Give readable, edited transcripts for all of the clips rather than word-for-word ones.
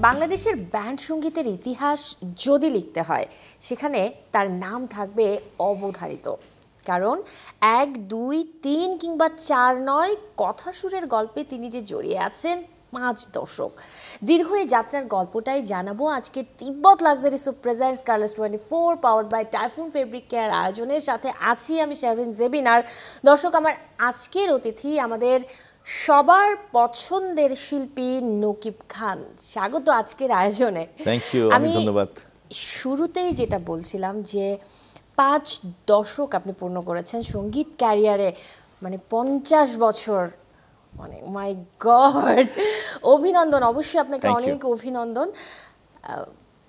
বাংলাদেশের ব্যান্ড সঙ্গীতের ইতিহাস যদি লিখতে হয় সেখানে তার নাম থাকবে অবধারিত। কারণ ১, ২, ৩ কিংবা ৪ নয়, কথা সুরের গল্পে তিনি যে জড়িয়ে আছেন ৫ দশক। দীর্ঘ এই যাত্রার গল্পটাই জানাবো আজকের Tibbet luxury soap presents Colors 24 powered by Typhoon fabric care আয়োজনের সাথে আছি আমি শাহরিন জেবিন। আর দর্শক, আমার আজকের অতিথি আমাদের সবার পছন্দের শিল্পী নকিব খান। স্বাগত আজকের আয়োজনে। থ্যাংক ইউ, আমি ধন্যবাদ। শুরুতেই যেটা বলছিলাম যে ৫ দশক আপনি পূর্ণ করেছেন সঙ্গীত ক্যারিয়ারে, মানে ৫০ বছর, মানে মাই গড, অভিনন্দন। অবশ্যই আপনাকে অনেক অভিনন্দন।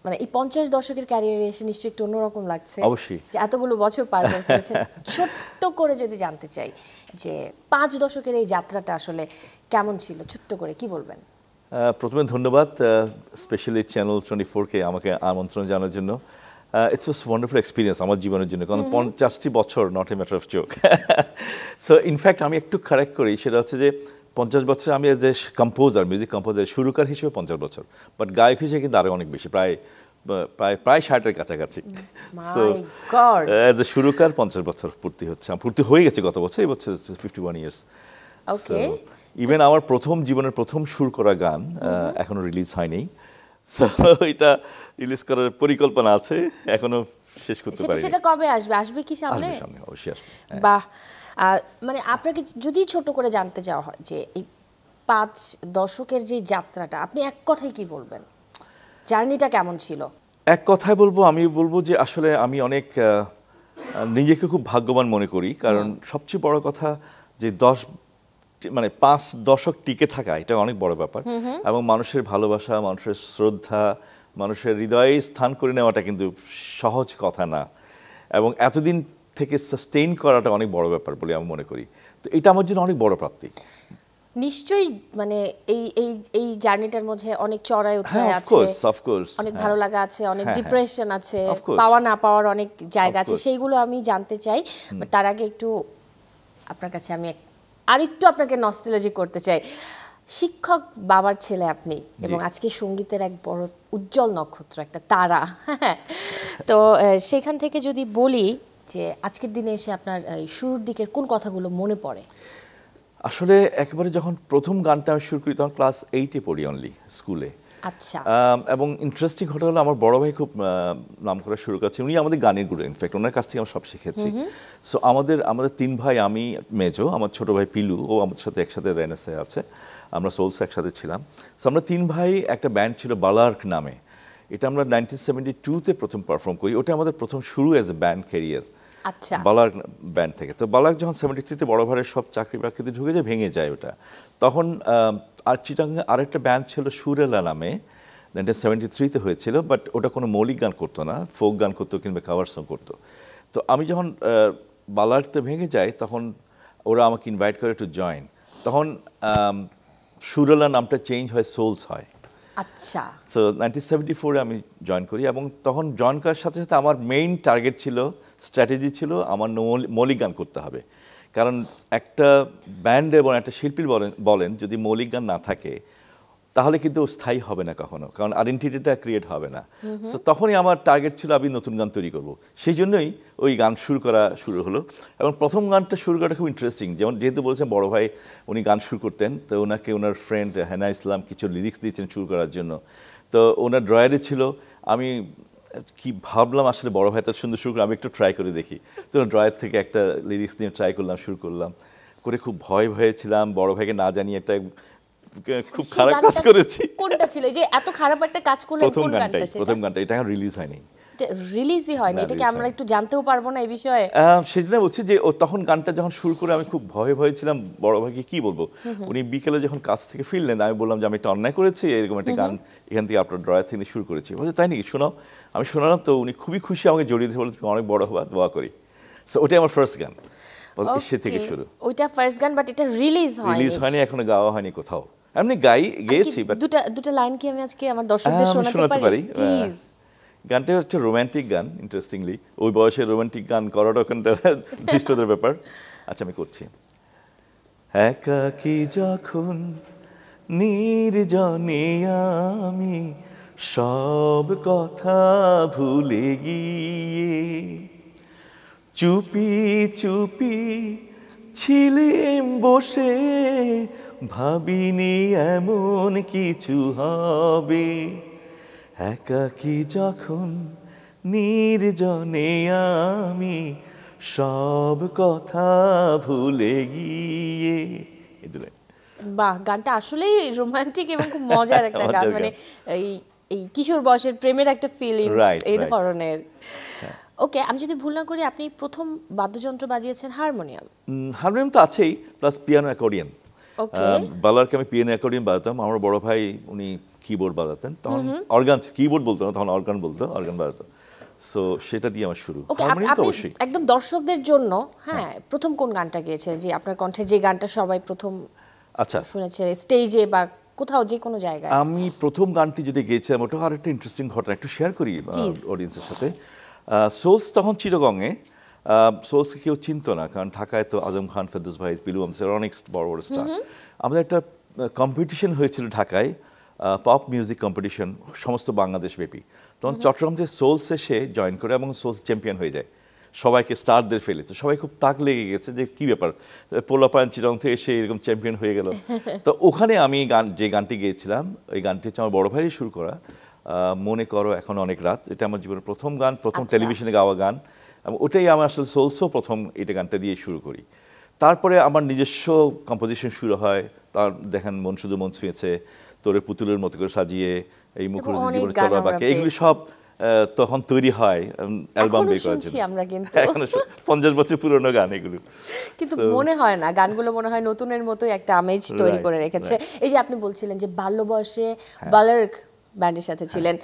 মানে এই ৫০ দশকের ক্যারিয়ারে এসে নিশ্চয়ই একটু অন্যরকম লাগছে অবশ্যই, যে এতগুলো বছর পার করেছেন। ছোট্ট করে যদি জানতে চাই যে ৫ দশকের এই যাত্রাটা আসলে কেমন ছিল, ছোট্ট করে কি বলবেন? প্রথমে ধন্যবাদ স্পেশালি চ্যানেল 24-কে আমাকে আমন্ত্রণ জানার জন্য। ইটস ওয়াজ ওয়ান্ডারফুল এক্সপিরিয়েন্স আমার জীবনের জন্য, কারণ ৫০টি বছর not a matter of joke. So in fact আমি একটু কারেক্ট করি, সেটা হচ্ছে যে ৫০ বছর আমি যে কম্পোজার, মিউজিক কম্পোজার, সুরকার হিসেবে ৫০ বছর, বাট গায়ক হিসেবে কিন্তু আরও অনেক বেশি, প্রায় ৬০-এর কাছাকাছি। সো অ্যাজ এ সুরকার ৫০ বছর পূর্তি হয়ে গেছে গত বছর, এই বছর 51 ইয়ার্স। ওকে, ইভেন আমার জীবনের প্রথম সুর করা গান এখনো রিলিজ হয়নি। সো এটা রিলিজ করার পরিকল্পনা আছে, এখনো শেষ করতে পারিনি। সেটা কবে আসবে কি সামনে? অবশ্যই আসবে। বাহ, মানে আপনাকে যদি ছোট করে জানতে চাওয়া হয় যে এই ৫ দশকের যে যাত্রাটা, আপনি এক কথায় কি বলবেন? জার্নিটা কেমন ছিল? এক কথায় আমি বলবো যে আসলে আমি অনেক নিজেকে খুব ভাগ্যবান মনে করি, কারণ সবচেয়ে বড় কথা যে ৫ দশক টিকে থাকা, এটা অনেক বড় ব্যাপার। এবং মানুষের ভালোবাসা, মানুষের শ্রদ্ধা, মানুষের হৃদয়ে স্থান করে নেওয়াটা কিন্তু সহজ কথা না, এবং এতদিন থেকে সাস্টেইন করাটা অনেক বড় ব্যাপার বলে আমি মনে করি। তো এটা আমার জন্য অনেক বড় প্রাপ্তি। নিশ্চয়ই, মানে এই জার্নিটার মধ্যে অনেক চড়াই উতরাই আছে, অনেক ভালো লাগা আছে, অনেক ডিপ্রেশন আছে, পাওয়া না পাওয়ার অনেক জায়গা আছে, সেইগুলো আমি জানতে চাই। তার আগে একটু আপনার কাছে আমি আরেকটু আপনাকে নস্টালজি করতে চাই। শিক্ষক বাবার ছেলে আপনি, এবং আজকে সঙ্গীতের এক বড় উজ্জ্বল নক্ষত্র, একটা তারা। তো সেখান থেকে যদি বলি যে আজকের দিনে এসে আপনার শুরুর দিকের কোন কথাগুলো মনে পড়ে? আসলে একেবারে যখন প্রথম গানটা আমি শুরু করি তখন ক্লাস 8-এ পড়ি অনলি, স্কুলে। আচ্ছা। এবং ইন্টারেস্টিং ঘটনা হলো, আমার বড় ভাই খুব নাম করা শুরু করেছে, উনি আমাদের গানের গুরু, ইনফ্যাক্ট ওনার কাছ থেকে আমরা সব শিখেছি। সো আমাদের 3 ভাই, আমি মেজো, আমার ছোট ভাই পিলু, ও আমাদের সাথে একসাথে রেনেসে আছে, আমরা সোলসে একসাথে ছিলাম। সো আমরা 3 ভাই, একটা ব্যান্ড ছিল বালার্ক নামে, এটা আমরা 1972-তে প্রথম পারফর্ম করি, ওটা আমাদের প্রথম শুরু অ্যাজ এ ব্যান্ড ক্যারিয়ার। আচ্ছা। বালার্ক ব্যান্ড থেকে। তো বালার্ক যখন 73-তে বড় ভাইয়ের সব চাকরি বাকরিতে ঢুকে যায়, ভেঙে যায় ওটা, তখন আর চিটাঙ্গে আরেকটা ব্যান্ড ছিল সুরেলা নামে, 1973-তে হয়েছিল, বাট ওটা কোনো মৌলিক গান করতো না, ফোক গান করতো কিংবা কাভার সং করতো। তো আমি যখন বালার্কটা ভেঙে যাই, তখন ওরা আমাকে ইনভাইট করে টু জয়েন, তখন সুরেলা নামটা চেঞ্জ হয়, সোলস হয়। আচ্ছা। সো 1974-এ আমি জয়েন করি, এবং তখন জয়েন করার সাথে সাথে আমার মেইন টার্গেট ছিল, স্ট্র্যাটেজি ছিল, আমার মৌলিক গান করতে হবে। কারণ একটা ব্যান্ড এবং একটা শিল্পী বলেন যদি মৌলিক গান না থাকে তাহলে কিন্তু স্থায়ী হবে না কখনো, কারণ আইডেন্টিটিটা ক্রিয়েট হবে না। সো তখনই আমার টার্গেট ছিল আমি নতুন গান তৈরি করব, সেই জন্যই ওই গান শুরু হলো। এবং প্রথম গানটা শুরু করাটা খুব ইন্টারেস্টিং, যেহেতু বলছেন বড় ভাই উনি গান শুরু করতেন, তো ওনাকে ওনার ফ্রেন্ড হেনা ইসলাম কিছু লিরিক্স দিয়েছেন শুরু করার জন্য। তো ওনার ড্রয়ারে ছিল, আমি কি ভাবলাম আসলে বড় ভাই তার সুন্দর শুরু করে, আমি একটু ট্রাই করে দেখি। তো ড্রয়ার থেকে একটা লিরিক্স নিয়ে ট্রাই করলাম, শুরু করলাম, করে খুব ভয় ছিলাম, বড় ভাইকে না জানিয়ে একটা খুব খারাপ কাজ করেছি। কোনটা ছিল যে এত খারাপ একটা কাজ করলেন? প্রথম গানটা, এটা এখন রিলিজ হয়নি, রিলিজই হয়নি, এটা কি আমরা একটু জানতেও পারবো না এই বিষয়ে? সেজন্য বলছি যে তখন গানটা যখন শুরু করে আমি খুব ভয়ে ছিলাম, বড় ভাইকে কি বলবো। উনি বিকেলে যখন কাজ থেকে ফিরলেন, আমি বললাম যে আমি একটা অন্যায় করেছি, এরকম একটা গান এখান থেকে আপনার ড্রয়ার থেকে শুরু করেছি। বলছে তাই নাকি, শোনাও। আমি শোনালাম, তো উনি খুবই খুশি, আমাকে জড়িয়ে দিয়ে বলে তুমি অনেক বড় হবা, দোয়া করি। সো ওটাই আমার ফার্স্ট গান, সে থেকে শুরু। ওইটা ফার্স্ট গান, বাট এটা রিলিজ হয়নি, এখনো গাওয়া হয়নি কোথাও। এমনি গেয়েছি, বাট দুটো লাইন কি আমি আজকে আমার দর্শকদের শোনাতে পারি প্লিজ? গানটা হচ্ছে রোম্যান্টিক গান, ইন্টারেস্টিংলি ওই বয়সে রোম্যান্টিক গান করাটা ওখানটা দৃষ্টদের ব্যাপার। আচ্ছা, আমি করছি। একাকী যখন নির্জনে আমি সব কথা ভুলে গিয়ে চুপি চুপি ছিলেম বসে ভাবিনি এমন কিছু হবে একাকী যখন নির্জনে আমি সব কথা ভুলে গিয়ে এই দুটো। বাহ, গানটা আসলেই রোমান্টিক এবং খুব মজার একটা গান, মজার মানে গান। এই এই কিশোর বয়সের প্রেমের একটা ফিলিংস Right, এই right. ধরনের। ওকে, আমি যদি ভুল না করি আপনি প্রথম বাদ্যযন্ত্র বাজিয়েছেন হারমোনিয়াম। হারমোনিয়াম তো আছেই, প্লাস পিয়ানো অ্যাকর্ডিয়ান। ওকে। বালারকে আমি পিয়ানো অ্যাকর্ডিয়ান বাজাতাম, আমার বড় ভাই উনি কিবোর্ড বাজাতেন, তখন অর্গান, কিবোর্ড বলতো না তখন, অর্গান বলতো, অর্গান বাজাতো। সো সেটা দিয়ে আমার শুরু। ওকে, হারমোনিয়াম তো আপনি অবশ্যই। একদম দর্শকদের জন্য, হ্যাঁ, প্রথম কোন গানটা গেয়েছেন, যে আপনার কণ্ঠে যে গানটা সবাই প্রথম আচ্ছা, শুনেছে স্টেজে বা কোথাও যে কোনো জায়গায়? আমি প্রথম গানটি যেটা গেয়েছিলাম ওটা আর একটা ইন্টারেস্টিং ঘটনা একটু শেয়ার করি Please. অডিয়েন্সের সাথে। সোলস তখন চিটাগংয়ে, সোলসকে কেউ চিনতো না, কারণ ঢাকায় তো আজম খান, ফেরদৌস ভাই, পিলু আমসের অনেক বড় বড় স্টার। আমাদের একটা কম্পিটিশন হয়েছিল ঢাকায়, পপ মিউজিক কম্পিটিশন, সমস্ত বাংলাদেশ ব্যাপী। তখন চট্টগ্রাম থেকে সোলস এসে জয়েন করে এবং সোলস চ্যাম্পিয়ন হয়ে যায়, সবাইকে স্টারদের ফেলে। তো সবাই খুব তাক লেগে গেছে যে কী ব্যাপার, পোলাপান চিরং থেকে এসে এরকম চ্যাম্পিয়ন হয়ে গেল। তো ওখানে আমি যে গানটি গেয়েছিলাম, ওই গানটি হচ্ছে আমার বড় ভাইয়েরই শুরু করা, মনে করো এখন অনেক রাত। এটা আমার জীবনের প্রথম গান, প্রথম আচ্ছা। টেলিভিশনে গাওয়া গান, এবং ওটাই আমার আসলে সোলসও প্রথম এটা গানটা দিয়ে শুরু করি। তারপরে আমার নিজস্ব কম্পোজিশন শুরু হয়, তার দেখেন মন শুধু মন ছুঁয়েছে, তোরে পুতুলের মতো করে সাজিয়ে, এই মুখর অনেক জীবনে গান চলা আমরা বাকি, এগুলি পেয়েছি। সব তখন তৈরি হয় অ্যালবাম এখনো বের করার শুনছি জন্য। আমরা কিন্তু। এখনো 50 বছর পুরনো গান এগুলো। কিন্তু So- মনে হয় না, গানগুলো মনে হয় নতুনের মতোই একটা আমেজ তৈরি Right, করে রেখেছে। এই যে আপনি বলছিলেন যে বাল্য বয়সে হ্যাঁ। বালার্ক ব্যান্ডের সাথে ছিলেন,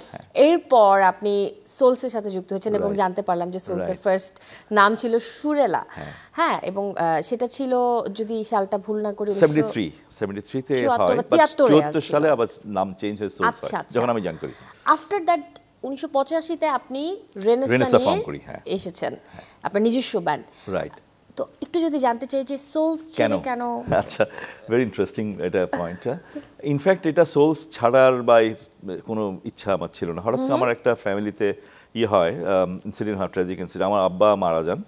এরপর আপনি সোলসের সাথে যুক্ত হয়েছেন এবং Right. জানতে পারলাম যে সোলসের Right. ফার্স্ট নাম ছিল সুরেলা। হ্যাঁ, এবং সেটা ছিল, যদি সালটা ভুল না করি, 73 তে 74 হয়, বা but 73 74 সালে আবার নাম চেঞ্জ হয়ে সোলস আচ্ছা, হয়, আচ্ছা। যখন আমি জয়েন করি। আফটার দ্যাট 1985-তে আপনি রেনেসা রেনেসা নিয়ে form করি, হ্যাঁ। এসেছেন, আপনার নিজস্ব ব্যান্ড। রাইট। তো একটু যদি জানতে চাই যে সোলস ছেড়ে কেন? আচ্ছা, ভেরি ইন্টারেস্টিং এটা পয়েন্টটা। ইনফ্যাক্ট এটা সোলস ছাড়ার বা কোনো ইচ্ছা আমার ছিল না। হঠাৎ করে আমার একটা ফ্যামিলিতে হয়, ইনসিডেন্ট হয়, ট্র্যাজিক ইনসিডেন্ট। আমার আব্বা মারা যান,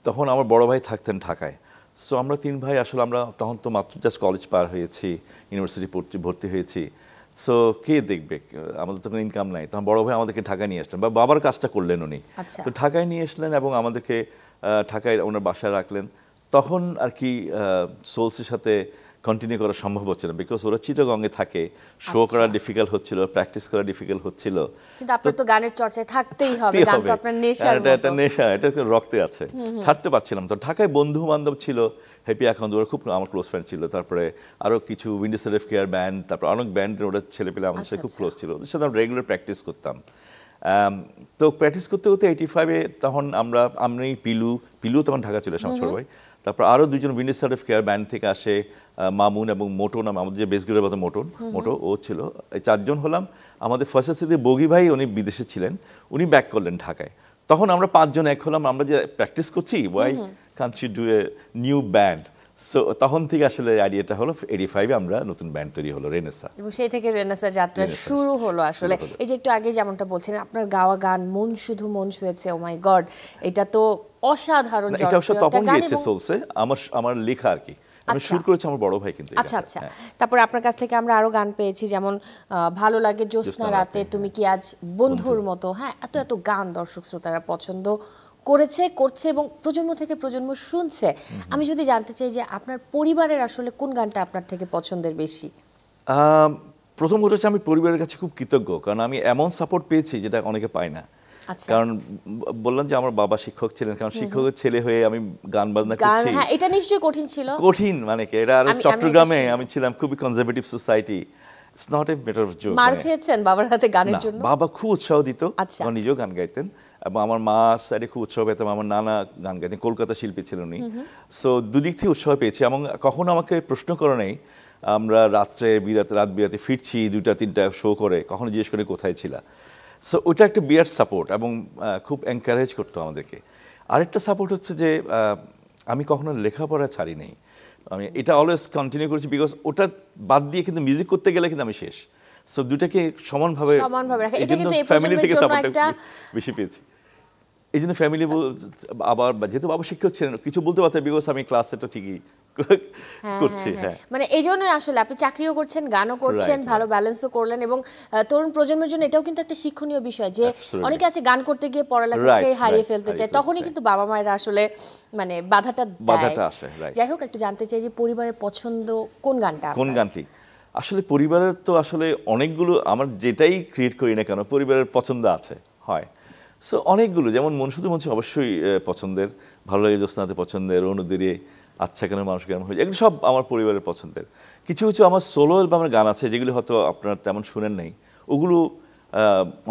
তখন আমার বড় ভাই থাকতেন ঢাকায়। সো আমরা 3 ভাই আসলে, আমরা তখন তো মাত্র জাস্ট কলেজ পার হয়েছি, ইউনিভার্সিটি ভর্তি হয়েছি। সো কে দেখবে, আমাদের তো কোনো ইনকাম নাই। তখন বড় ভাই আমাদেরকে ঢাকায় নিয়ে আসলেন, বা বাবার কাজটা করলেন উনি। আচ্ছা। তো ঢাকায় নিয়ে আসলেন এবং আমাদেরকে ঢাকায় ওনার বাসায় রাখলেন। তখন আর কি সোলসের সাথে কন্টিনিউ করা সম্ভব হচ্ছে না, বিকজ ওরা চিটাগংয়ে থাকে, শো করা ডিফিকাল্ট হচ্ছিল, প্র্যাকটিস করা ডিফিকাল্ট হচ্ছিল। কিন্তু আপনার তো গানের চর্চায় থাকতেই হবে, গান তো আপনার নেশার এটা একটা মতো। নেশা, এটা রক্তে আছে, ছাড়তে পারছিলাম। তো ঢাকায় বন্ধু বান্ধব ছিল, হ্যাপি আখান্দ, ওরা খুব আমার ক্লোজ ফ্রেন্ড ছিল। তারপরে আরও কিছু উইন্ডো সেলফ কেয়ার ব্যান্ড, তারপর অনেক ব্যান্ডের ওরা ছেলেপেলে আমাদের সাথে খুব ক্লোজ ছিল, ওদের সাথে আমরা রেগুলার প্র্যাকটিস করতাম। তো প্র্যাকটিস করতে করতে 85-এ তখন আমি পিলু তখন ঢাকা চলে আসে আমার ছোট ভাই। তারপর আরও 2জন উইন্ডো সেলফ কেয়ার ব্যান্ড থেকে আসে, মামুন এবং মোটো নাম, আমাদের যে বেসগিরের মতো মোটো ও ছিল। এই 4 জন হলাম। আমাদের ফার্স্ট সাথে বগি ভাই, উনি বিদেশে ছিলেন, উনি ব্যাক করলেন ঢাকায়। তখন আমরা 5 জন এক হলাম, আমরা যে প্র্যাকটিস করছি, why can't you do a new band. So তখন থেকে আসলে আইডিয়াটা হলো, 85-এ আমরা নতুন ব্যান্ড তৈরি হলো, রেনেসা। এবং সেই থেকে রেনেসা যাত্রা শুরু হলো আসলে। এই যে একটু আগে যেমনটা বলছিলেন, আপনার গাওয়া গান মন শুধু মন ছুঁয়েছে, ও মাই গড, এটা তো অসাধারণ এটা অবশ্য জনপ্রিয় তপন একটা গান। গিয়েছে এবং সোলসে, আমার লেখা আর কি, আমি আচ্ছা। শুরু করেছি আমার বড় ভাই কিন্তু। আচ্ছা আচ্ছা, তারপরে আপনার কাছ থেকে আমরা আরো গান পেয়েছি, যেমন ভালো লাগে জ্যোৎস্না রাতে, তুমি কি আজ বন্ধুর মতো। হ্যাঁ, এত এত গান দর্শক শ্রোতারা পছন্দ করছে এবং প্রজন্ম থেকে প্রজন্ম শুনছে। আমি যদি জানতে চাই যে আপনার পরিবারের আসলে কোন গানটা আপনার থেকে পছন্দের বেশি? প্রথম কথা হচ্ছে, আমি পরিবারের কাছে খুব কৃতজ্ঞ, কারণ আমি এমন সাপোর্ট পেয়েছি যেটা অনেকে পায় না। আচ্ছা। কারণ বললাম যে আমার বাবা শিক্ষক ছিলেন, কারণ শিক্ষকের ছেলে হয়ে আমি গান বাজনা করছি, হ্যাঁ, এটা নিশ্চয়ই কঠিন ছিল। কঠিন মানে কি, এটা আর আমি চট্টগ্রামে এটা আমি ছিলাম খুবই conservative society, it's not a matter of joke. মার খেয়েছেন বাবার হাতে গানের জন্য? বাবা খুব উৎসাহ দিত, আচ্ছা। আমার নিজেও গান গাইতেন, এবং আমার মা সাইডে খুব উৎসাহ পেতাম, আমার নানা গান গাইতেন, কলকাতা শিল্পী ছিলেন উনি। সো দুদিক থেকে উৎসাহ পেয়েছি, এবং কখনো আমাকে প্রশ্ন করে নেই, আমরা রাত বিরাতে ফিরছি 2টা-3টা শো করে, কখনো জিজ্ঞেস করে কোথায় ছিলা। সো ওইটা একটা বিরাট সাপোর্ট, এবং খুব এনকারেজ করতো আমাদেরকে। আরেকটা সাপোর্ট হচ্ছে যে আমি কখনো লেখাপড়া ছাড়ি নেই, আমি এটা অলওয়েজ কন্টিনিউ করেছি, বিকজ ওটা বাদ দিয়ে কিন্তু মিউজিক করতে গেলে কিন্তু আমি শেষ। সো দুটাকে সমানভাবে রাখা, এটা এইজন্য কিন্তু এই ফ্যামিলি থেকে প্রজন্মের জন্য সাপোর্টটা একটা বেশি পেয়েছি। এই জন্য ফ্যামিলি আবার যেহেতু বাবা শিক্ষক ছিলেন কিছু বলতে পারতেন, বিকজ আমি ক্লাসে তো ঠিকই করছি। হ্যাঁ, মানে এই জন্যই আসলে আপনি চাকরিও করছেন, গানও করছেন, Right, ভালো ব্যালেন্সও করলেন, এবং তরুণ প্রজন্মের জন্য এটাও কিন্তু একটা শিক্ষণীয় বিষয় যে Absolutely. অনেকে আছে গান করতে গিয়ে পড়ালেখাকে Right, হারিয়ে right, ফেলতে চায়, হারিয়ে তখনই ফেলতে কিন্তু বাবা মায়েরা আসলে মানে বাধাটা বাধাটা দেয়। আসে, right. যাই হোক, একটু জানতে চাই যে পরিবারের পছন্দ কোন গানটা কোন আপনার? গানটি? আসলে পরিবারের তো আসলে অনেকগুলো, আমার যেটাই ক্রিয়েট করি না কেন পরিবারের পছন্দ আছে, হয়। সো অনেকগুলো, যেমন মন শুধু মন অবশ্যই পছন্দের, ভালো লাগে জ্যোৎস্নাতে পছন্দের, অনুদিরে, আচ্ছা কেন মানুষ কেমন হয়ে যায়, এগুলো সব আমার পরিবারের পছন্দের। কিছু কিছু আমার সোলো অ্যালবামের গান আছে যেগুলো হয়তো আপনারা তেমন শুনেন নাই, ওগুলো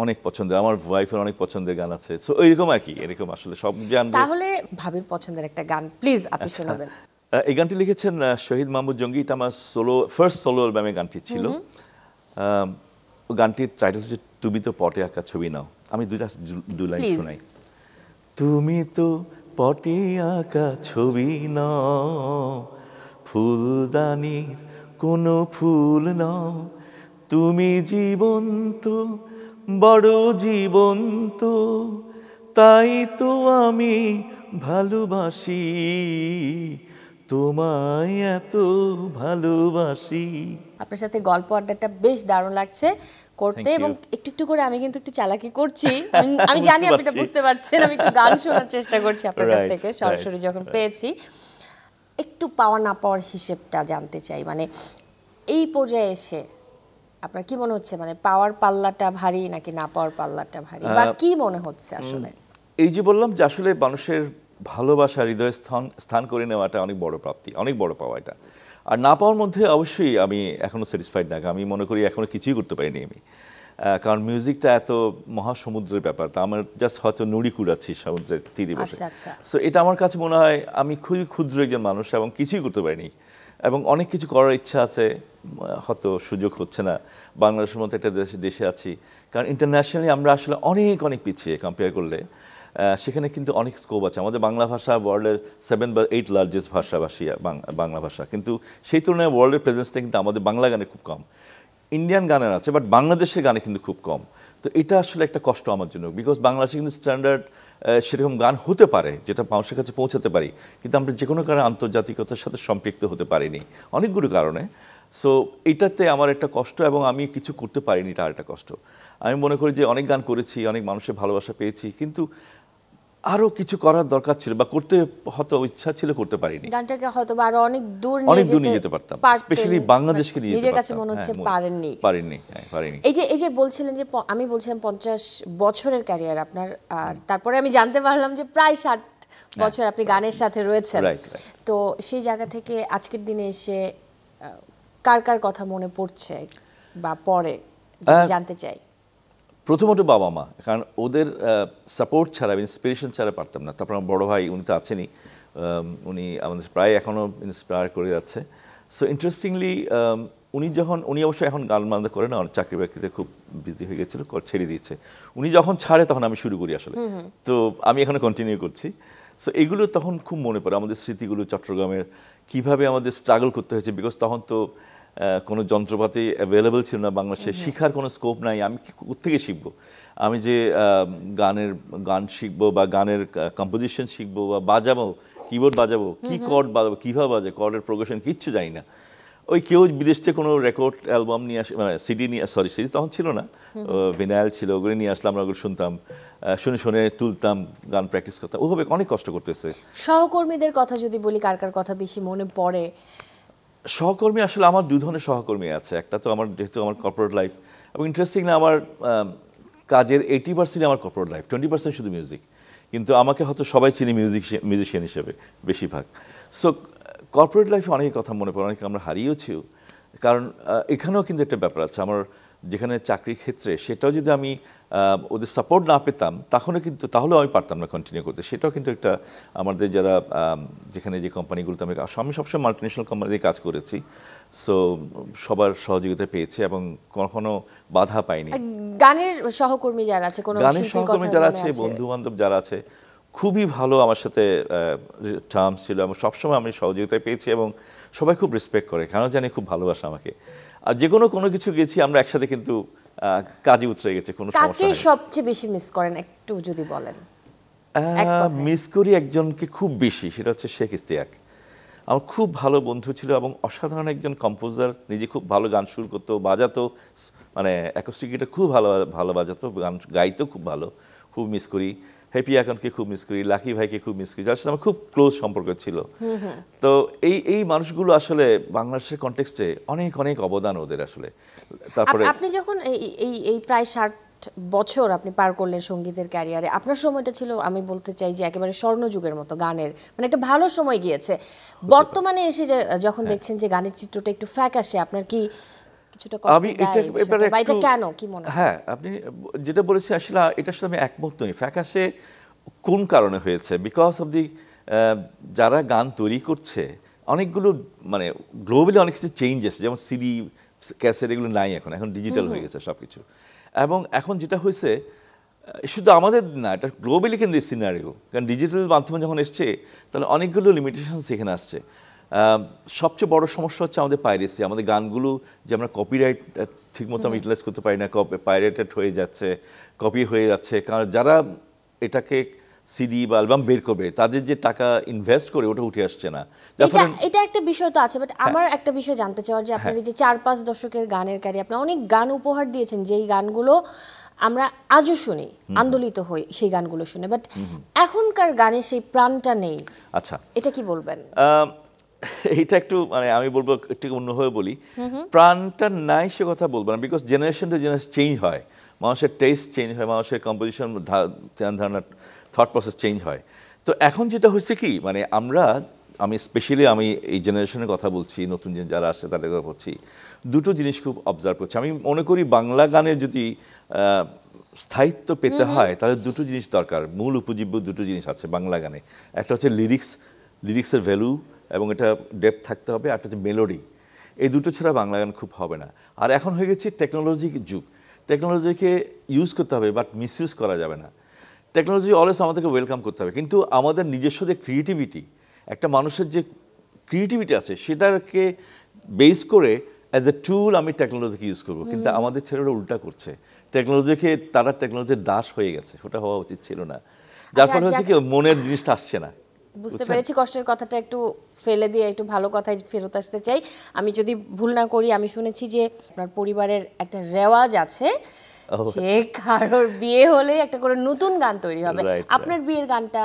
অনেক পছন্দের, আমার ওয়াইফের অনেক পছন্দের গান আছে। সো এইরকম আর কি, এরকম আসলে সব গান। তাহলে ভাবির পছন্দের একটা গান প্লিজ আপনি শোনাবেন। এই গানটি লিখেছেন শহীদ মাহমুদ জঙ্গি, এটা আমার ফার্স্ট সোলো অ্যালবামে গানটি ছিল। গানটির টাইটেল হচ্ছে তুমি তো পটে আঁকা ছবি নাও। আমি দু লাইন Please. শোনাই। তুমি তো পটে আঁকা ছবি নাও, ফুলদানির কোনো ফুল নাও, তুমি জীবন্ত, বড় জীবন্ত, তাই তো আমি ভালোবাসি, তোমায় এত ভালোবাসি। আপনার সাথে গল্প আড্ডাটা বেশ দারুণ লাগছে করতে, Thank you. এবং একটু একটু করে আমি কিন্তু একটু চালাকি করছি, আমি জানি আপনি এটা বুঝতে পারছেন, আমি একটু গান শোনার চেষ্টা করছি আপনার কাছ Right, থেকে সরাসরি যখন পেয়েছি। একটু পাওয়া না পাওয়ার হিসেবটা জানতে চাই, মানে এই পর্যায়ে এসে আপনার কি মনে হচ্ছে, মানে পাওয়ার পাল্লাটা ভারী নাকি না পাওয়ার পাল্লাটা ভারী, বা কি মনে হচ্ছে আসলে? এই যে বললাম যে আসলে মানুষের ভালোবাসা হৃদয়ে স্থান করে নেওয়াটা অনেক বড় প্রাপ্তি, অনেক বড় পাওয়া এটা। আর না পাওয়ার মধ্যে অবশ্যই আমি এখনো স্যাটিসফাইড না, আমি মনে করি এখনো কিছুই করতে পারিনি আমি, কারণ মিউজিকটা এত মহাসমুদ্রের ব্যাপার, তা আমার জাস্ট হয়তো নুড়ি কুড়াচ্ছি সমুদ্রের তীরে বসে। আচ্ছা। সো এটা আমার কাছে মনে হয় আমি খুবই ক্ষুদ্র একজন মানুষ এবং কিছুই করতে পারিনি, এবং অনেক কিছু করার ইচ্ছা আছে, হয়তো সুযোগ হচ্ছে না। বাংলাদেশের মতো একটা দেশে আছি, কারণ ইন্টারন্যাশনালি আমরা আসলে অনেক পিছিয়ে কম্পেয়ার করলে। সেখানে কিন্তু অনেক স্কোপ আছে, আমাদের বাংলা ভাষা ওয়ার্ল্ডের 7 বা 8 লার্জেস্ট ভাষাভাষী বাংলা ভাষা, কিন্তু সেই তুলনায় ওয়ার্ল্ডের প্রেজেন্সটা কিন্তু আমাদের বাংলা গানে খুব কম। ইন্ডিয়ান গানের আছে, বাট বাংলাদেশের গানে কিন্তু খুব কম। তো এটা আসলে একটা কষ্ট আমার জন্য, বিকজ বাংলাদেশে কিন্তু স্ট্যান্ডার্ড সেরকম গান হতে পারে যেটা মানুষের কাছে পৌঁছাতে পারি, কিন্তু আমরা যে কোনো কারণে আন্তর্জাতিকতার সাথে সম্পৃক্ত হতে পারিনি অনেকগুলো কারণে। সো এটাতে আমার একটা কষ্ট, এবং আমি কিছু করতে পারিনি, এটা আর একটা কষ্ট। আমি মনে করি যে অনেক গান করেছি, অনেক মানুষের ভালোবাসা পেয়েছি, কিন্তু আরো কিছু করার দরকার ছিল, বা করতে হয়তো ইচ্ছা ছিল, করতে পারিনি। গানটাকে হয়তো বা আরো অনেক দূর নিয়ে যেতে পারতাম, স্পেশালি বাংলাদেশকে নিয়ে যেতে নিজের কাছে পারতাম। মনে হচ্ছে হ্যাঁ, পারেননি। পারিনি। এই যে বলছিলেন যে আমি বলছিলাম 50 বছরের ক্যারিয়ার আপনার, আর তারপরে আমি জানতে পারলাম যে প্রায় 60 বছর আপনি গানের সাথে রয়েছেন। তো সেই জায়গা থেকে আজকের দিনে এসে কার কার কথা মনে পড়ছে বা পড়ে জানতে চাই। প্রথমত বাবা মা, কারণ ওদের সাপোর্ট ছাড়া, ইন্সপিরেশন ছাড়া পারতাম না। তারপর আমার বড় ভাই, উনি তো আছেনই, উনি আমাদের প্রায় এখনও ইন্সপায়ার করে যাচ্ছে। সো ইন্টারেস্টিংলি উনি অবশ্যই এখন গান বান্ধব করে না, চাকরি বাকরিতে খুব বিজি হয়ে গেছিল, ছেড়ে দিয়েছে। উনি যখন ছাড়ে তখন আমি শুরু করি আসলে, তো আমি এখনো কন্টিনিউ করছি। সো এগুলো তখন খুব মনে পড়ে, আমাদের স্মৃতিগুলো, চট্টগ্রামের কীভাবে আমাদের স্ট্রাগল করতে হয়েছে, বিকজ তখন তো কোনো যন্ত্রপাতি অ্যাভেলেবল ছিল না বাংলাদেশে, শিখার কোনো স্কোপ নাই, আমি কোত্থেকে শিখবো? আমি যে গান শিখবো বা গানের কম্পোজিশন শিখবো বা বাজাবো, কিবোর্ড বাজাবো, কি কর্ড বাজাবো, কীভাবে বাজে, কর্ডের প্রোগ্রেশন কিচ্ছু জানি না। ওই কেউ বিদেশ থেকে কোনো রেকর্ড অ্যালবাম নিয়ে আসে, মানে সিডি তখন ছিল না, ভিনাইল ছিল, ওগুলো নিয়ে আসলাম, আমরা ওগুলো শুনতাম, শুনে তুলতাম, গান প্র্যাকটিস করতাম, ওভাবে অনেক কষ্ট করতেছে। সহকর্মীদের কথা যদি বলি, কার কার কথা বেশি মনে পড়ে? সহকর্মী আসলে আমার দুই ধরনের সহকর্মী আছে। একটা তো আমার, যেহেতু আমার কর্পোরেট লাইফ, এবং ইন্টারেস্টিংলি আমার কাজের 80% আমার কর্পোরেট লাইফ, 20% শুধু মিউজিক, কিন্তু আমাকে হয়তো সবাই চিনি মিউজিশিয়ান হিসেবে বেশিরভাগ। সো কর্পোরেট লাইফে অনেক কথা মনে পড়ে, অনেকে আমরা হারিয়েছিও, কারণ এখানেও কিন্তু একটা ব্যাপার আছে, আমার যেখানে চাকরির ক্ষেত্রে, সেটাও যদি আমি ওদের সাপোর্ট না পেতাম তাহলেও আমি পারতাম না কন্টিনিউ করতে। সেটাও কিন্তু একটা, আমাদের যারা যেখানে যে কোম্পানিগুলোতে আমি সবসময় মাল্টিনেশনাল কোম্পানিতে কাজ করেছি, সো সবার সহযোগিতা পেয়েছি এবং কখনো বাধা পাইনি। গানের সহকর্মী যারা আছে, বন্ধু বান্ধব যারা আছে, খুবই ভালো আমার সাথে টার্মস ছিল, এবং সবসময় আমি সহযোগিতা পেয়েছি, এবং সবাই খুব রেসপেক্ট করে, কেন জানি খুব ভালোবাসে আমাকে। আর যে কোনো কিছু গেছি আমরা একসাথে, কিন্তু কাজে উতরে গেছে, কোনো সমস্যা কাকে নেই। সবচেয়ে বেশি মিস করেন একটু যদি বলেন এক কথায়। মিস করি একজনকে খুব বেশি, সেটা হচ্ছে শেখ ইশতিয়াক। আমার খুব ভালো বন্ধু ছিল এবং অসাধারণ একজন কম্পোজার, নিজে খুব ভালো গান সুর করতো, বাজাতো, মানে অ্যাকোস্টিক গিটার খুব ভালো বাজাতো, গান গাইতো খুব ভালো। খুব মিস করি। হ্যাপি আকানকে খুব মিস করি, লাকি ভাইকে খুব মিস করি, যার সাথে আমার খুব ক্লোজ সম্পর্ক ছিল। তো এই মানুষগুলো আসলে বাংলাদেশের কনটেক্সটে অনেক অনেক অবদান ওদের আসলে। তারপরে আপনি যখন এই প্রায় 60 বছর আপনি পার করলেন সঙ্গীতের ক্যারিয়ারে, আপনার সময়টা ছিল আমি বলতে চাই যে একেবারে স্বর্ণযুগের মতো গানের, মানে একটা ভালো সময় গিয়েছে। বর্তমানে এসে যখন দেখছেন যে গানের চিত্রটা একটু ফ্যাকাশে, আপনার কি কিছুটা কষ্ট আমি এটা দেয় এবারে বিষয়টা? বা এটা একটু- কেন, কি মনে হয়? হ্যাঁ, আপনি যেটা বলেছেন আসলে এটার সাথে আমি একমত নই। ফ্যাকাশে কোন কারণে হয়েছে? বিকজ অফ দি যারা গান তৈরি করছে, অনেকগুলো মানে গ্লোবালি অনেক কিছু চেঞ্জ এসেছে, যেমন সিডি ক্যাসেট এগুলো নাই, এখন ডিজিটাল হয়ে গেছে সব কিছু। এবং এখন যেটা হয়েছে, শুধু আমাদের না, এটা গ্লোবালি কিন্তু সিনারিও, কারণ ডিজিটাল মাধ্যমে যখন এসছে তাহলে অনেকগুলো লিমিটেশন সেখানে আসছে। সবচেয়ে বড় সমস্যা হচ্ছে আমাদের পাইরেসি। আমাদের গানগুলো যে আমরা কপিরাইট ঠিকমতো আমরা ইউটিলাইজ করতে পারি না, পাইরেটেড হয়ে যাচ্ছে, কপি হয়ে যাচ্ছে। কারণ যারা এটাকে সিডি বা অ্যালবাম বের করবে, তাদের যে টাকা ইনভেস্ট করে ওটা উঠে আসছে না। এটা একটা বিষয় তো আছে, বাট আমার একটা বিষয় জানতে চাওয়ার যে আপনার এই যে 4-5 দশকের গানের ক্যারিয়ার, আপনি অনেক গান উপহার দিয়েছেন যেই গানগুলো আমরা আজও শুনি, আন্দোলিত হই সেই গানগুলো শুনে, বাট এখনকার গানে সেই প্রাণটা নেই। আচ্ছা, এটা কি বলবেন? এইটা একটু মানে আমি বলবো একটু অন্যভাবে বলি, প্রাণটা নাই সে কথা বলবো না, because generation to generation change হয়, মানুষের টেস্ট চেঞ্জ হয়, মানুষের কম্পোজিশন ধারণা থট প্রসেস চেঞ্জ হয়। তো এখন যেটা হচ্ছে কি, মানে আমি স্পেশালি আমি এই জেনারেশনের কথা বলছি, নতুন যারা আসছে তাদের কথা বলছি, দুটো জিনিস খুব অবজার্ভ করছি। আমি মনে করি বাংলা গানের যদি স্থায়িত্ব পেতে হয় তাহলে দুটো জিনিস দরকার, মূল উপজীব্য দুটো জিনিস আছে বাংলা গানে। একটা হচ্ছে লিরিক্সের ভ্যালু এবং এটা ডেপথ থাকতে হবে, আর একটা হচ্ছে মেলোডি। এই দুটো ছাড়া বাংলা গান খুব হবে না। আর এখন হয়ে গেছে টেকনোলজির যুগ, টেকনোলজিকে ইউজ করতে হবে বাট মিসইউজ করা যাবে না। টেকনোলজি অলওয়েজ আমাদেরকে ওয়েলকাম করতে হবে, কিন্তু আমাদের নিজস্ব যে ক্রিয়েটিভিটি, একটা মানুষের যে ক্রিয়েটিভিটি আছে সেটাকে বেস করে অ্যাজ এ টুল আমি টেকনোলজিকে ইউজ করবো, কিন্তু আমাদের ছেলেরা উল্টা করছে, তারা টেকনোলজির দাস হয়ে গেছে, ওটা হওয়া উচিত ছিল না। যার ফলে হচ্ছে কি মনের জিনিসটা আসছে না। বুঝতে পেরেছি, কষ্টের কথাটা একটু ফেলে দিয়ে একটু ভালো কথায় ফেরত আসতে চাই। আমি যদি ভুল না করি, আমি শুনেছি যে আপনার পরিবারের একটা রেওয়াজ আছে যে কারোর বিয়ে হলে একটা করে নতুন গান তৈরি হবে। আপনার বিয়ের গানটা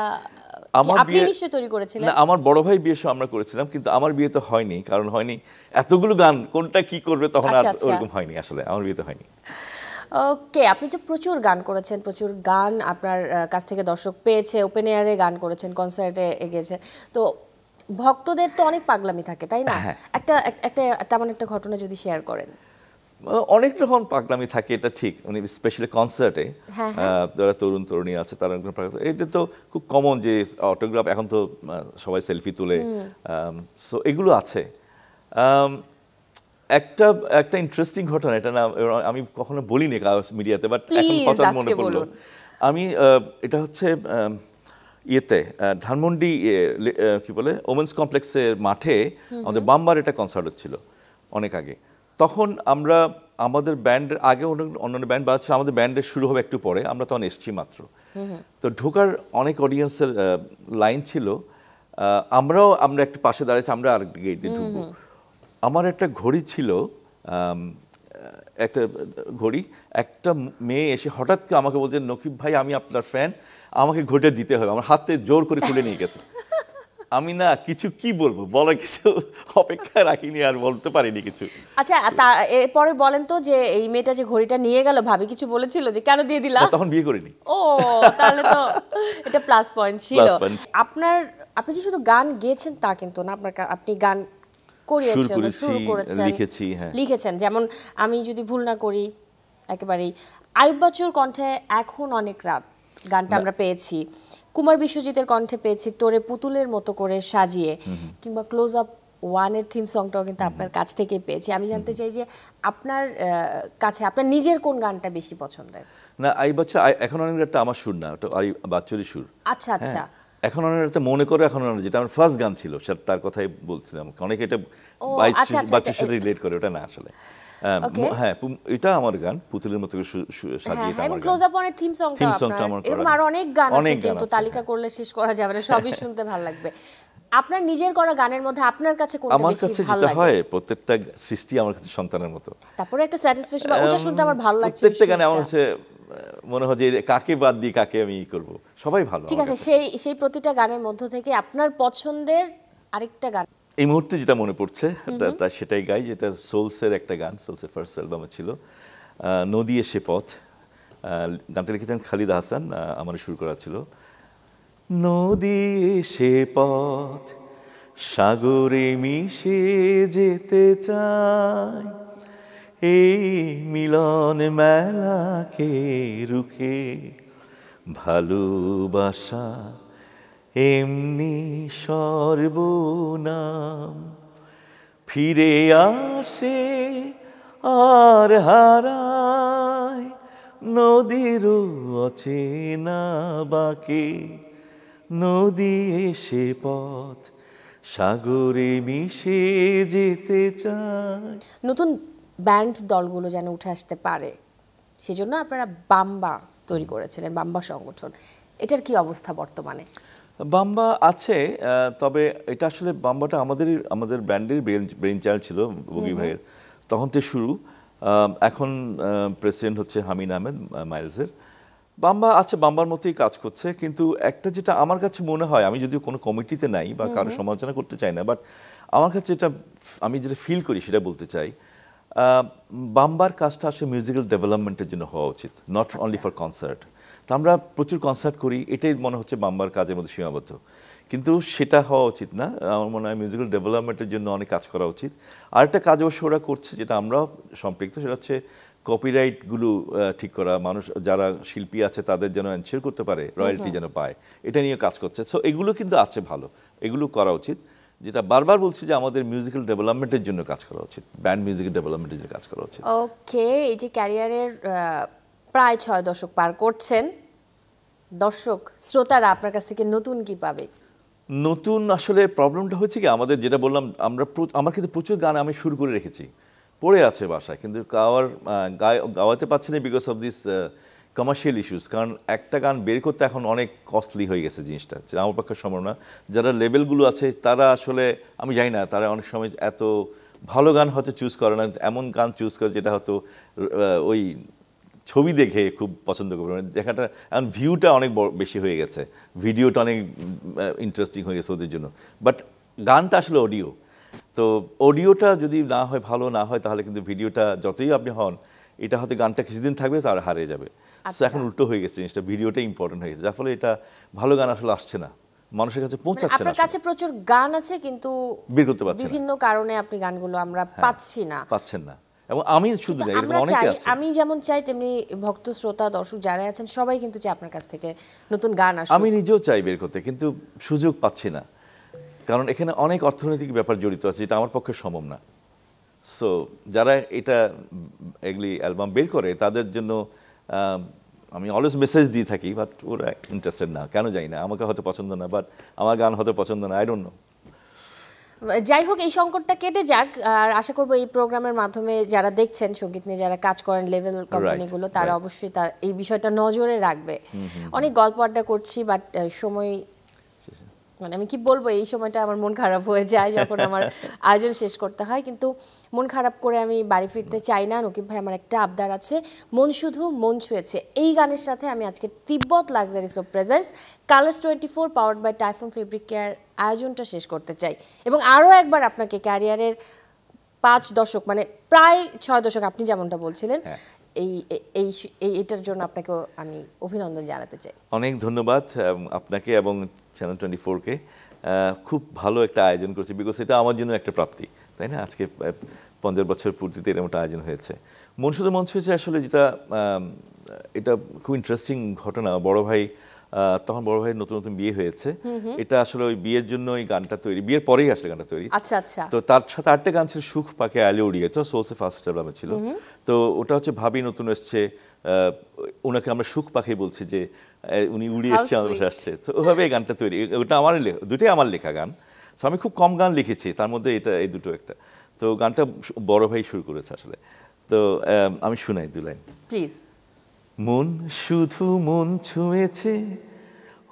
আপনি নিশ্চয়ই তৈরি করেছিলেন? না, আমার বড় ভাই বিয়ের সময় আমরা করেছিলাম, কিন্তু আমার বিয়ে তো হয়নি, কারণ হয়নি এতগুলো গান কোনটা কি করবে তখন আর ওরকম হয়নি, আসলে আমার বিয়ে তো হয়নি। ওকে, আপনি তো প্রচুর গান করেছেন, প্রচুর গান আপনার কাছ থেকে দর্শক পেয়েছে, ওপেন এয়ারে গান করেছেন, কনসার্টে গেছেন, তো ভক্তদের তো অনেক পাগলামি থাকে, তাই না? একটা তেমন একটা ঘটনা যদি শেয়ার করেন। অনেক রকম পাগলামি থাকে, এটা ঠিক, মানে স্পেশালি কনসার্টে যারা তরুণ তরুণী আছে তারা, এটা তো খুব কমন যে অটোগ্রাফ, এখন তো সবাই সেলফি তুলে, সো এগুলো আছে। একটা ইন্টারেস্টিং ঘটনা, এটা না আমি কখনো বলিনি মিডিয়াতে, বাট এখন হঠাৎ মনে পড়লো। আমি এটা হচ্ছে ধানমন্ডি কি বলে ওমেন্স কমপ্লেক্সের মাঠে আমাদের বাম্বার এটা কনসার্ট হচ্ছিল অনেক আগে। তখন আমরা আমাদের ব্যান্ডের আগে অন্যান্য ব্যান্ড বাজাচ্ছিল, আমাদের ব্যান্ডের শুরু হবে একটু পরে, আমরা তখন এসছি মাত্র। তো ঢোকার অনেক অডিয়েন্সের লাইন ছিল, আমরা একটু পাশে দাঁড়িয়েছি, আমরা আর গেটে ঢুকবো। আমার একটা ঘড়ি ছিল, একটা মেয়ে এসে হঠাৎ করে আমাকে বলছে, নকিব ভাই আমি আপনার ফ্যান, আমাকে ঘড়িটা দিতে হবে। আমার হাতে জোর করে খুলে নিয়ে গেছে। আমি না কিছু কি বলবো, বলার কিছু অপেক্ষা রাখিনি, আর বলতে পারিনি কিছু। আচ্ছা, এরপরে বলেন তো যে এই মেয়েটা যে ঘড়িটা নিয়ে গেল, ভাবি কিছু বলেছিল যে কেন দিয়ে দিলা? তখন বিয়ে করিনি। ও, তাহলে তো এটা প্লাস পয়েন্ট ছিল। আপনি যে শুধু গান গেয়েছেন তা কিন্তু না, আপনি গান করিয়েছেন, শুরু করেছেন, লিখেছেন। যেমন আমি যদি ভুল না করি একেবারেই আইয়ুব বাচ্চুর কণ্ঠে এখন অনেক রাত গানটা আমরা পেয়েছি, কুমার বিশ্বজিতের কণ্ঠে পেয়েছি তোরে পুতুলের মতো করে সাজিয়ে, কিংবা ক্লোজ আপ ওয়ানের থিম সংটাও কিন্তু আপনার কাছ থেকেই পেয়েছি। আমি জানতে চাই যে আপনার কাছে আপনার নিজের কোন গানটা বেশি পছন্দের? না, আইয়ুব বাচ্চু এখন অনেক একটা আমার সুর না, ওটা আইয়ুব বাচ্চুরই সুর। আচ্ছা আচ্ছা, এখন অনেক একটা মনে করে, এখন যেটা আমার ফার্স্ট গান ছিল তার কথাই বলছিলাম, অনেকে এটা বাচ্চুর সাথে রিলেট করে, ওটা না আসলে। Okay. হ্যাঁ এটা আমার গান, পুতুলের মতো করে সাজিয়ে এটা এবং আমার ক্লোজ গান। আপ অনের থিম সংটা থিম সংটা আপনার, আমার এরকম করা। আরো অনেক গান আছে অনেক গান কিন্তু আছে, তালিকা করলে শেষ করা যাবে না, সবই শুনতে ভালো লাগবে। আপনার নিজের করা গানের মধ্যে আপনার কাছে কোনটা আমার বেশি কাছে ভালো যেটা লাগে? হয়, প্রত্যেকটা সৃষ্টি আমার কাছে সন্তানের মতো। তারপরে একটা স্যাটিসফ্যাকশন, ওটা শুনতে আমার ভালো লাগছে। প্রত্যেকটা গানে আমার কাছে মনে হয় যে কাকে বাদ দিয়ে কাকে আমি করব, সবাই ভালো। ঠিক আছে, সেই প্রতিটা গানের মধ্য থেকে আপনার পছন্দের আরেকটা গান এই মুহূর্তে যেটা মনে পড়ছে সেটাই গাই, যেটা সোলসের একটা গান, সোলসের ফার্স্ট অ্যালবামে ছিল, নদী এসে পথ। গানটা লিখেছেন খালিদ হাসান, আমার সুর করা ছিল। নদী এসে পথ সাগরে মিশে যেতে চায়, এই মিলন মেলাকে রুখে ভালোবাসা এমনি সর্বনাম, ফিরে আসে আর হারায় নদীরও অচেনা বাঁকে, নদী এসে পথ সাগরে মিশে যেতে চায়। নতুন ব্যান্ড দলগুলো যেন উঠে আসতে পারে, সেজন্য আপনারা বাম্বা তৈরি করেছিলেন, বাম্বা সংগঠন। এটার কি অবস্থা বর্তমানে? বাম্বা আছে, তবে এটা আসলে বাম্বাটা আমাদের ব্যান্ডের ব্রেন চাইল্ড ছিল, বগি ভাইয়ের, তখন থেকে শুরু। এখন প্রেসিডেন্ট হচ্ছে হামিদ আহমেদ মাইলসের। বাম্বা আছে, বাম্বার মতোই কাজ করছে, কিন্তু একটা যেটা আমার কাছে মনে হয়, আমি যদিও কোনো কমিটিতে নাই বা কারো সমালোচনা করতে চাই না, বাট আমার কাছে আমি যেটা ফিল করি সেটা বলতে চাই। বাম্বার কাজটা আসলে মিউজিক্যাল ডেভেলপমেন্টের জন্য হওয়া উচিত, নট অনলি ফর কনসার্ট। তো আমরা প্রচুর কনসার্ট করি, এটাই মনে হচ্ছে বাম্বার কাজের মধ্যে সীমাবদ্ধ, কিন্তু সেটা হওয়া উচিত না। আমার মনে হয় মিউজিক্যাল ডেভেলপমেন্টের জন্য অনেক কাজ করা উচিত। আরেকটা কাজ অবশ্য ওরা করছে, যেটা আমরাও সম্পৃক্ত, সেটা হচ্ছে কপিরাইটগুলো ঠিক করা, মানুষ যারা শিল্পী আছে তাদের যেন এনশিওর করতে পারে রয়্যালটি যেন পায়, এটা নিয়ে কাজ করছে। সো এগুলো কিন্তু আছে ভালো, এগুলো করা উচিত। যেটা বারবার বলছি যে আমাদের মিউজিক্যাল ডেভেলপমেন্টের জন্য কাজ করা উচিত, ব্যান্ড মিউজিক্যাল ডেভেলপমেন্টের জন্য কাজ করা উচিত। ওকে, এই যে ক্যারিয়ারের প্রায় 6 দশক পার করছেন, দর্শক শ্রোতারা আপনার কাছ থেকে নতুন কি পাবে? নতুন আসলে প্রবলেমটা হচ্ছে কি, আমাদের যেটা বললাম, আমার কিন্তু প্রচুর গান আমি শুরু করে রেখেছি, পড়ে আছে বাসায়, কিন্তু গাওয়াতে পারছি না because of this commercial issues. কারণ একটা গান বের করতে এখন অনেক কস্টলি হয়ে গেছে জিনিসটা, যেটা আমার পক্ষে সম্ভব না। যারা লেভেলগুলো আছে তারা আসলে, আমি জানি না, তারা অনেক সময় এত ভালো গান হয়তো চুজ করে না, এমন গান চুজ করে যেটা হয়তো ওই ছবি দেখে খুব পছন্দ করবে, মানে দেখাটা এখন ভিউটা অনেক বেশি হয়ে গেছে, ভিডিওটা অনেক ইন্টারেস্টিং হয়ে গেছে ওদের জন্য, বাট গানটা আসলে অডিও। তো অডিওটা যদি না হয়, ভালো না হয়, তাহলে কিন্তু ভিডিওটা যতই আপনি হন, এটা হয়তো গানটা কিছুদিন থাকবে তার হারিয়ে যাবে। তো এখন উল্টো হয়ে গেছে জিনিসটা, ভিডিওটা ইম্পর্টেন্ট হয়ে গেছে, যার ফলে এটা ভালো গান আসলে আসছে না, মানুষের কাছে পৌঁছাচ্ছে না। আপনার কাছে প্রচুর গান আছে কিন্তু বের করতে পারছেন বিভিন্ন কারণে আপনি গানগুলো আমরা পাচ্ছেন না। এবং আমি শুধু না, এরকম অনেকে আছে। আমি যেমন চাই, তেমনি ভক্ত শ্রোতা দর্শক যারা আছেন সবাই কিন্তু চাই আপনার কাছ থেকে নতুন গান আসুক। আমি নিজেও চাই বের করতে, কিন্তু সুযোগ পাচ্ছি না, কারণ এখানে অনেক অর্থনৈতিক ব্যাপার জড়িত আছে, যেটা আমার পক্ষে সম্ভব না। সো যারা এগুলি অ্যালবাম বের করে তাদের জন্য আমি অলওয়েজ মেসেজ দিয়ে থাকি, বাট ওরা ইন্টারেস্টেড না, কেন জানি না, আমাকে হয়তো পছন্দ না, বাট আমার গান হয়তো পছন্দ না, আই ডোন্ট নো। যাই হোক, এই সংকটটা কেটে যাক, আর আশা করবো এই প্রোগ্রামের মাধ্যমে যারা দেখছেন, সঙ্গীত নিয়ে যারা কাজ করেন, লেভেল কোম্পানিগুলো, তারা অবশ্যই এই বিষয়টা নজরে রাখবে। অনেক গল্প আড্ডা করছি, বাট সময়, মানে আমি কি বলবো, এই সময়টা আমার মন খারাপ হয়ে যায় যখন আমার আয়োজন শেষ করতে হয়, কিন্তু মন খারাপ করে আমি বাড়ি ফিরতে চাই না। নকিব ভাই, আমার একটা আবদার আছে, মন শুধু মন ছুঁয়েছে এই গানের সাথে আমি আজকে Tibbet luxuries of presence Colors 24 powered by Typhoon fabric care আয়োজনটা শেষ করতে চাই, এবং আরও একবার আপনাকে ক্যারিয়ারের 5 দশক, মানে প্রায় 6 দশক আপনি যেমনটা বলছিলেন, এটার জন্য আপনাকে আমি অভিনন্দন জানাতে চাই। অনেক ধন্যবাদ আপনাকে এবং চ্যানেল 24-কে। খুব ভালো একটা আয়োজন করছে, বিকজ এটা আমার জন্য একটা প্রাপ্তি, তাই না? আজকে 50 বছর পূর্তিতে এরকম একটা আয়োজন হয়েছে। মন শুধু মন ছুঁয়েছে আসলে, যেটা এটা খুব ইন্টারেস্টিং ঘটনা। তখন বড় ভাইয়ের নতুন নতুন বিয়ে হয়েছে, এটা আসলে ওই বিয়ের জন্য ওই গানটা তৈরি, বিয়ের পরেই আসলে গানটা তৈরি। আচ্ছা আচ্ছা। তো তার সাথে আরেকটা গান ছিল সুখ পাকে আলে উড়িয়ে, তো সোলসে ফার্স্ট অ্যালবামে ছিল। তো ওটা হচ্ছে ভাবি নতুন এসছে, ওনাকে আমরা সুখ পাখি বলছি, যে উনি উড়িয়ে এসছে, আমাদের আসছে, তো ওইভাবে এই গানটা তৈরি। ওটা আমার দুটোই আমার লেখা গান। সো আমি খুব কম গান লিখেছি, তার মধ্যে এই দুটো একটা। তো গানটা বড় ভাই শুরু করেছে আসলে। তো আমি শুনাই 2 লাইন। প্লিজ। মন শুধু মন ছুঁয়েছে,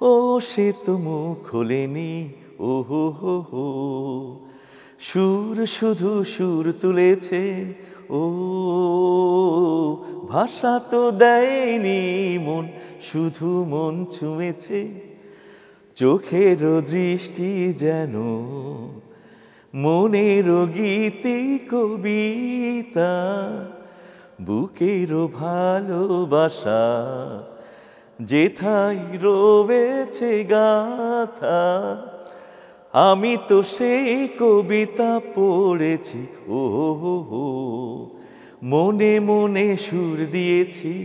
ও সে তো মুখ খোলেনি, ও হো হো হো। সুর শুধু সুর তুলেছে, ও ভাষা তো দেয়নি। মন শুধু মন ছুঁয়েছে, চোখের দৃষ্টি যেন মনের গীতি কবিতা, বুকের ভালোবাসা যেথায় রয়েছে গাথা। আমি তো সেই কবিতা পড়েছি, ও হো হো, মনে মনে সুর দিয়েছি,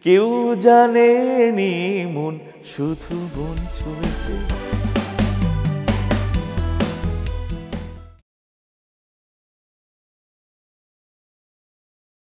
কেউ জানেনি মন শুধু মন ছুঁয়েছে।